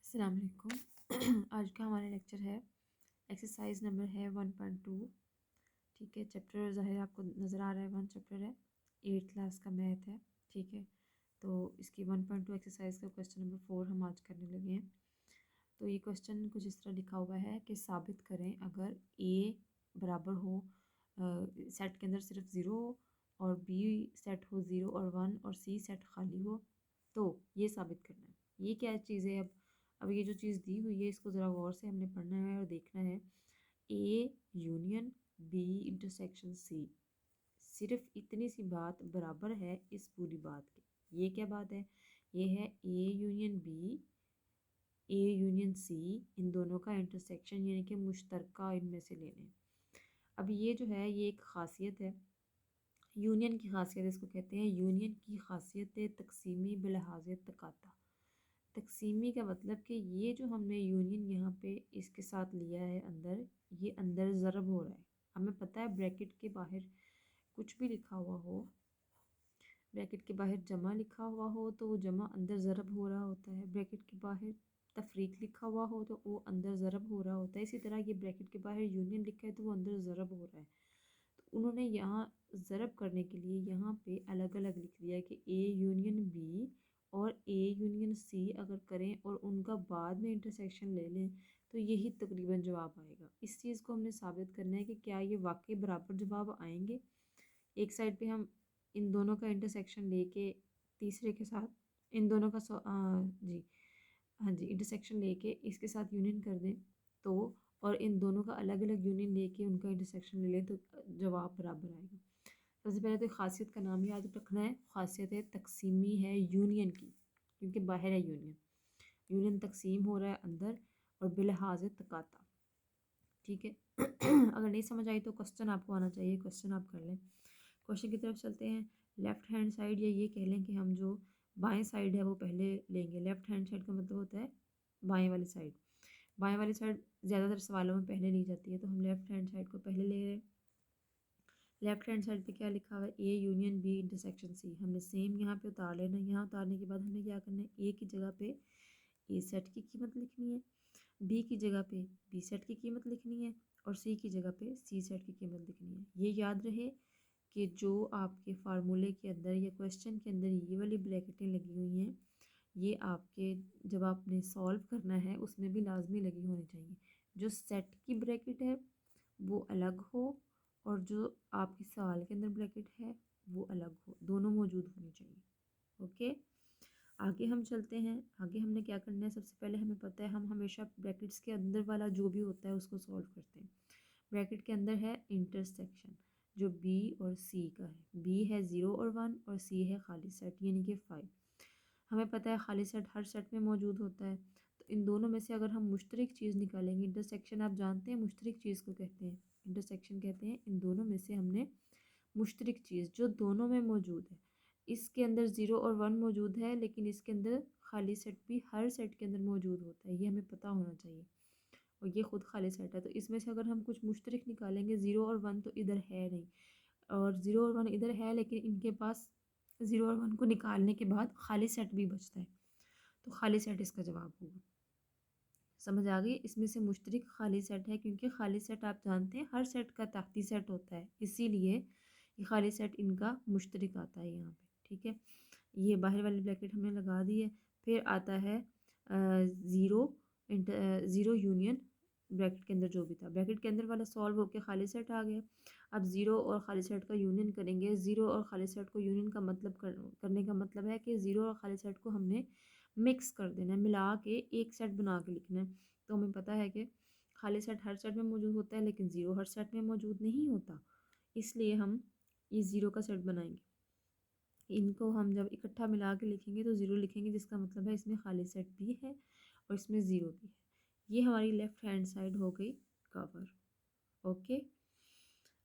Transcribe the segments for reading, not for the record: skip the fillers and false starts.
अस्सलाम वालेकुम। आज का हमारा लेक्चर है, एक्सरसाइज नंबर है 1.2। ठीक है, चैप्टर ज़ाहिर आपको नज़र आ रहा है, 1 चैप्टर है, 8th क्लास का मैथ है। ठीक है, तो इसकी 1.2 एक्सरसाइज का क्वेश्चन नंबर 4 हम आज करने लगे हैं। तो ये क्वेश्चन कुछ इस तरह लिखा हुआ है कि साबित करें अगर ए बराबर हो, सेट के अंदर सिर्फ ज़ीरो हो, और बी सेट हो ज़ीरो और 1, और सी सेट खाली हो, तो ये साबित करना है। ये क्या चीज़ है? अब ये जो चीज़ दी हुई है इसको ज़रा गौर से हमने पढ़ना है और देखना है। A union B intersection C, सिर्फ इतनी सी बात बराबर है इस पूरी बात के। ये क्या बात है? ये है A union B, A union C, इन दोनों का इंटरसेक्शन यानी कि मुश्तरका इनमें से लेने। अब ये जो है ये एक ख़ासियत है, यूनियन की खासियत इसको कहते हैं। यूनियन की खासियत तकसीमी बिलहाज तकाता। तकसीमी का मतलब कि ये जो हमने यूनियन यहाँ पे इसके साथ लिया है अंदर, ये अंदर ज़रब हो रहा है। हमें पता है ब्रैकेट के बाहर कुछ भी लिखा हुआ हो, ब्रैकेट के बाहर जमा लिखा हुआ हो तो वो जमा अंदर ज़रब हो रहा होता है। ब्रैकेट के बाहर तफरीक लिखा हुआ हो तो वो अंदर ज़रब हो रहा होता है। इसी तरह ये ब्रैकेट के बाहर यूनियन लिखा है तो वो अंदर ज़रब हो रहा है। तो उन्होंने यहाँ ज़रब करने के लिए यहाँ पे अलग अलग लिख दिया कि ए यूनियन बी और ए यूनियन सी अगर करें और उनका बाद में इंटरसेक्शन ले लें तो यही तकरीबन जवाब आएगा। इस चीज़ को हमने साबित करना है कि क्या ये वाकई बराबर जवाब आएंगे। एक साइड पे हम इन दोनों का इंटरसेक्शन लेके तीसरे के साथ इन दोनों का जी हाँ जी इंटरसेक्शन लेके इसके साथ यूनियन कर दें तो, और इन दोनों का अलग अलग यूनियन लेके उनका इंटरसेक्शन ले लें तो जवाब बराबर आएगा। सबसे पहले तो खासियत का नाम याद रखना है। खासियत है तकसीमी है यूनियन की, क्योंकि बाहर है यूनियन, यूनियन तकसीम हो रहा है अंदर और बिलहाज तकाता। ठीक है अगर नहीं समझ आई तो क्वेश्चन आपको आना चाहिए, क्वेश्चन आप कर लें। क्वेश्चन की तरफ चलते हैं। लेफ़्ट हैंड साइड, या ये कह लें कि हम जो बाएं साइड है वो पहले लेंगे। लेफ़्ट हैंड साइड का मतलब होता है बाएं वाली साइड। बाएं वाली साइड ज़्यादातर सवालों में पहले ली जाती है, तो हम लेफ़्ट हैंड साइड को पहले ले रहे हैं। लेफ्ट हैंड साइड पे क्या लिखा हुआ है? A union B intersection C. हमने सेम यहाँ पे उतार लेना है। यहाँ उतारने के बाद हमने क्या करना है? ए की जगह पे ए सेट की कीमत लिखनी है, बी की जगह पे बी सेट की कीमत लिखनी है, और सी की जगह पे सी सेट की कीमत लिखनी है। ये याद रहे कि जो आपके फार्मूले के अंदर या क्वेश्चन के अंदर ये वाली ब्रैकेटें लगी हुई हैं, ये आपके जब आपने सॉल्व करना है उसमें भी लाजमी लगी होनी चाहिए। जो सेट की ब्रैकेट है वो अलग हो, और जो आपके सवाल के अंदर ब्रैकेट है वो अलग हो, दोनों मौजूद होनी चाहिए। ओके, आगे हम चलते हैं। आगे हमने क्या करना है? सबसे पहले हमें पता है हम हमेशा ब्रैकेट्स के अंदर वाला जो भी होता है उसको सॉल्व करते हैं। ब्रैकेट के अंदर है इंटरसेक्शन जो बी और सी का है। बी है 0 और 1 और सी है खाली सेट यानी कि 5। हमें पता है खाली सेट हर सेट में मौजूद होता है, तो इन दोनों में से अगर हम मुश्तरक चीज़ निकालेंगे, इंटरसेक्शन आप जानते हैं मुश्तरक चीज़ को कहते हैं, इंटरसेक्शन कहते हैं इन दोनों में से हमने मुश्तरक चीज़ जो दोनों में मौजूद है। इसके अंदर 0 और 1 मौजूद है, लेकिन इसके अंदर खाली सेट भी हर सेट के अंदर मौजूद होता है, ये हमें पता होना चाहिए। और ये खुद खाली सेट है, तो इसमें से अगर हम कुछ मुश्तरक निकालेंगे, 0 और 1 तो इधर है नहीं, और 0 और 1 इधर है, लेकिन इनके पास 0 और 1 को निकालने के बाद खाली सेट भी बचता है, तो खाली सेट इसका जवाब होगा। समझ आ गई? इसमें से मुश्तरक खाली सेट है, क्योंकि खाली सेट आप जानते हैं हर सेट का ताकती सेट होता है, इसीलिए ये खाली सेट इनका मुश्तरक आता है यहाँ पे। ठीक है, ये बाहर वाली ब्रैकेट हमने लगा दी है। फिर आता है ज़ीरो ज़ीरो यूनियन ब्रैकेट के अंदर जो भी था, ब्रैकेट के अंदर वाला सॉल्व होकर खाली सेट आ गया। अब ज़ीरो और खाली सेट का यूनियन करेंगे। ज़ीरो और खाली सेट को यूनियन का मतलब करने का मतलब है कि ज़ीरो और खाली सेट को हमने मिक्स कर देना है, मिला के एक सेट बना के लिखना है। तो हमें पता है कि खाली सेट हर सेट में मौजूद होता है, लेकिन ज़ीरो हर सेट में मौजूद नहीं होता, इसलिए हम ये ज़ीरो का सेट बनाएंगे। इनको हम जब इकट्ठा मिला के लिखेंगे तो ज़ीरो लिखेंगे, जिसका मतलब है इसमें खाली सेट भी है और इसमें ज़ीरो भी है। ये हमारी लेफ़्ट हैंड साइड हो गई कवर। ओके,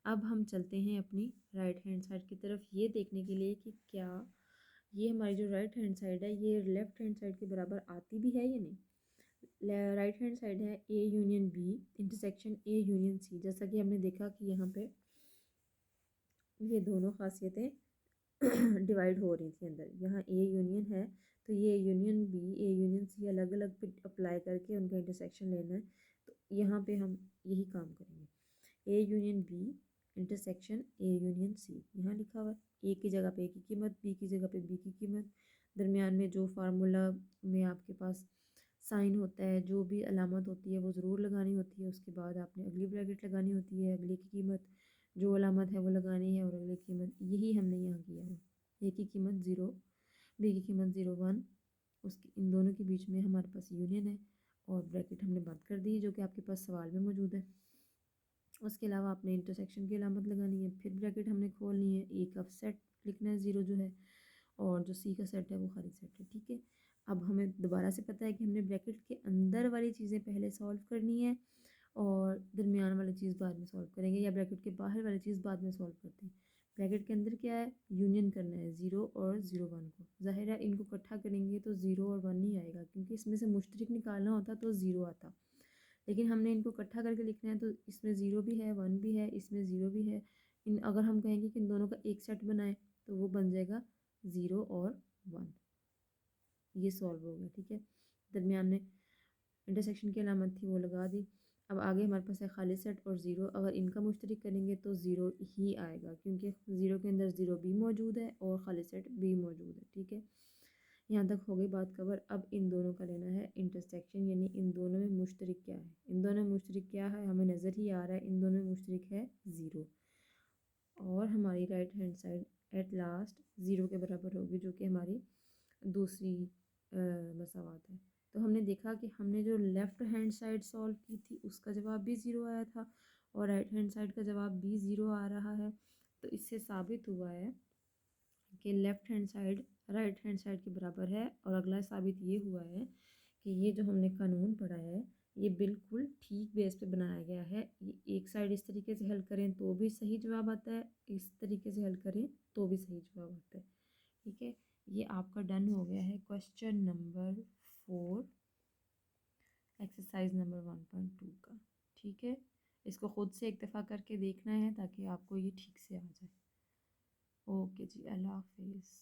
अब हम चलते हैं अपनी राइट हैंड साइड की तरफ, ये देखने के लिए कि क्या ये हमारी जो राइट हैंड साइड है ये लेफ़्ट हैंड साइड के बराबर आती भी है या नहीं। राइट हैंड साइड है A union B intersection A union C. जैसा कि हमने देखा कि यहाँ पे ये दोनों खासियतें डिवाइड हो रही थी अंदर। यहाँ ए यूनियन है तो ये union B A union C अलग अलग पे अप्लाई करके उनका इंटरसेक्शन लेना है। तो यहाँ पे हम यही काम करेंगे। A union B intersection A union C, यहाँ लिखा हुआ है ए की जगह पे ए की कीमत, बी की जगह पे बी की कीमत, दरमियान में जो फार्मूला में आपके पास साइन होता है, जो भी अलामत होती है वो ज़रूर लगानी होती है। उसके बाद आपने अगली ब्रैकेट लगानी होती है, अगले की कीमत जो अलामत है वो लगानी है, और अगली कीमत यही हमने यहाँ किया है। ए की कीमत 0, बी की कीमत 0 1, उसकी इन दोनों के बीच में हमारे पास यूनियन है, और ब्रैकेट हमने बंद कर दी जो कि आपके पास सवाल में मौजूद है। उसके अलावा आपने इंटरसेक्शन की अलामत लगानी है, फिर ब्रैकेट हमने खोलनी है, ए का सेट लिखना है 0 जो है, और जो सी का सेट है वो खाली सेट है। ठीक है, अब हमें दोबारा से पता है कि हमने ब्रैकेट के अंदर वाली चीज़ें पहले सॉल्व करनी है और दरमियान वाली चीज़ बाद में सॉल्व करेंगे, या ब्रैकेट के बाहर वाली चीज़ बाद में सॉल्व करते हैं। ब्रैकेट के अंदर क्या है, यूनियन करना है 0 और 0 1 को। ज़ाहिर है इनको इकट्ठा करेंगे तो 0 और 1 नहीं आएगा, क्योंकि इसमें से मुश्तरिक निकालना होता तो 0 आता, लेकिन हमने इनको इकट्ठा करके लिखना है, तो इसमें 0 भी है 1 भी है, इसमें 0 भी है। इन अगर हम कहेंगे कि इन दोनों का एक सेट बनाए तो वो बन जाएगा 0 और 1। ये सॉल्व हो गया। ठीक है, दरमियान में इंटरसेक्शन की अलामत थी वो लगा दी। अब आगे हमारे पास है खाली सेट और 0, अगर इनका मुश्तरिक करेंगे तो 0 ही आएगा, क्योंकि 0 के अंदर 0 भी मौजूद है और खाली सेट भी मौजूद है। ठीक है, यहाँ तक हो गई बात कवर। अब इन दोनों का लेना है इंटरसेक्शन, यानी इन दोनों में मुश्तरिक क्या है। इन दोनों में मुश्तरिक क्या है हमें नज़र ही आ रहा है, इन दोनों में मुश्तरिक है 0, और हमारी right hand side at last 0 के बराबर होगी, जो कि हमारी दूसरी मसावात है। तो हमने देखा कि हमने जो लेफ़्ट हैंड साइड सॉल्व की थी उसका जवाब भी 0 आया था, और राइट हैंड साइड का जवाब भी 0 आ रहा है। तो इससे साबित हुआ है कि left hand side right hand side के बराबर है। और अगला साबित ये हुआ है कि ये जो हमने कानून पढ़ा है ये बिल्कुल ठीक बेस पे बनाया गया है। ये एक साइड इस तरीके से हल करें तो भी सही जवाब आता है, इस तरीके से हल करें तो भी सही जवाब आता है। ठीक है, ये आपका डन हो गया है क्वेश्चन नंबर 4 एक्सरसाइज नंबर 1.2 का। ठीक है, इसको ख़ुद से एक दफ़ा करके देखना है ताकि आपको ये ठीक से आ जाए। ओके जी, अल्लाह हाफिज़।